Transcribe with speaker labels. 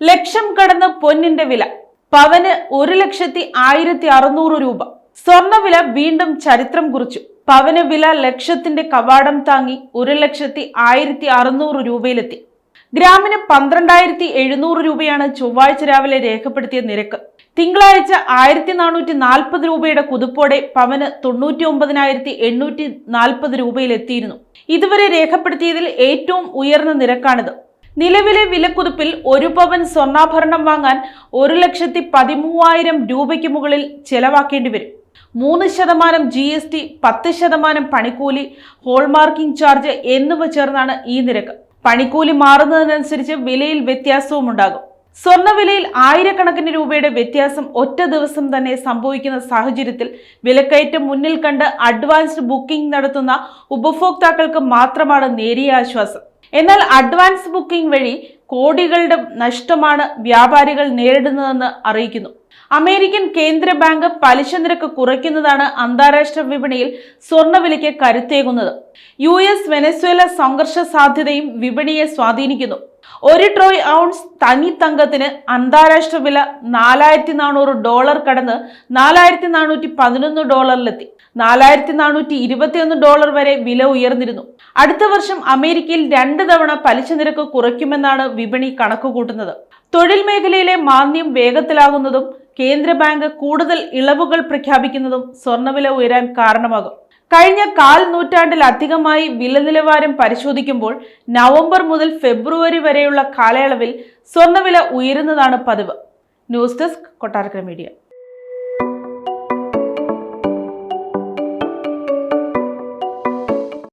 Speaker 1: ലക്ഷം കടന്ന് പൊന്നിന്റെ വില. പവന് 1,16,600 രൂപ. സ്വർണ്ണവില വീണ്ടും ചരിത്രം കുറിച്ചു. പവന് വില ലക്ഷത്തിന്റെ കവാടം താങ്ങി 1,16,600 രൂപയിലെത്തി. ഗ്രാമിന് 12,700 രൂപയാണ് ചൊവ്വാഴ്ച രാവിലെ രേഖപ്പെടുത്തിയ നിരക്ക്. തിങ്കളാഴ്ച 1,440 രൂപയുടെ കുതിപ്പോടെ പവന് 99,840 രൂപയിലെത്തിയിരുന്നു. ഇതുവരെ രേഖപ്പെടുത്തിയതിൽ ഏറ്റവും ഉയർന്ന നിരക്കാണിത്. നിലവിലെ വിലക്കുതിപ്പിൽ ഒരു പവൻ സ്വർണ്ണാഭരണം വാങ്ങാൻ 1,13,000 രൂപയ്ക്ക് മുകളിൽ ചെലവാക്കേണ്ടി വരും. 3% GST, 10% പണിക്കൂലി, ഹോൾമാർക്കിംഗ് ചാർജ് എന്നിവ ചേർന്നാണ് ഈ നിരക്ക്. പണിക്കൂലി മാറുന്നതിനനുസരിച്ച് വിലയിൽ വ്യത്യാസവും ഉണ്ടാകും. സ്വർണ്ണവിലയിൽ ആയിരക്കണക്കിന് രൂപയുടെ വ്യത്യാസം ഒറ്റ ദിവസം തന്നെ സംഭവിക്കുന്ന സാഹചര്യത്തിൽ വിലക്കയറ്റം മുന്നിൽ കണ്ട് അഡ്വാൻസ്ഡ് ബുക്കിംഗ് നടത്തുന്ന ഉപഭോക്താക്കൾക്ക് മാത്രമാണ് നേരിയ ആശ്വാസം. എന്നാൽ അഡ്വാൻസ് ബുക്കിംഗ് വഴി കോടികളുടെ നഷ്ടമാണ് വ്യാപാരികൾ നേരിടുന്നതെന്ന് അറിയിക്കുന്നു. അമേരിക്കൻ കേന്ദ്ര ബാങ്ക് പലിശ നിരക്ക് കുറയ്ക്കുന്നതാണ് അന്താരാഷ്ട്ര വിപണിയിൽ സ്വർണ്ണവിലയ്ക്ക് കരുത്തേകുന്നത്. US വെനസ്വേല സംഘർഷ സാധ്യതയും വിപണിയെ സ്വാധീനിക്കുന്നു. 1 ട്രോയ് ഔൺസ് തനി തങ്കത്തിന് അന്താരാഷ്ട്ര വില $4,400 കടന്ന് $4,411 $4,421 വരെ വില ഉയർന്നിരുന്നു. അടുത്ത വർഷം അമേരിക്കയിൽ 2 തവണ പലിശ നിരക്ക് കുറയ്ക്കുമെന്നാണ് വിപണി കണക്കുകൂട്ടുന്നത്. തൊഴിൽ മേഖലയിലെ മാന്ദ്യം വേഗത്തിലാകുന്നതും കേന്ദ്ര ബാങ്ക് കൂടുതൽ ഇളവുകൾ പ്രഖ്യാപിക്കുന്നതും സ്വർണ്ണവില ഉയരാൻ കാരണമാകും. കഴിഞ്ഞ 1/4 നൂറ്റാണ്ടിലധികമായി വില നിലവാരം പരിശോധിക്കുമ്പോൾ നവംബർ മുതൽ ഫെബ്രുവരി വരെയുള്ള കാലയളവിൽ സ്വർണ്ണവില ഉയരുന്നതാണ് പതിവ്. News desk, Kottarakkara media.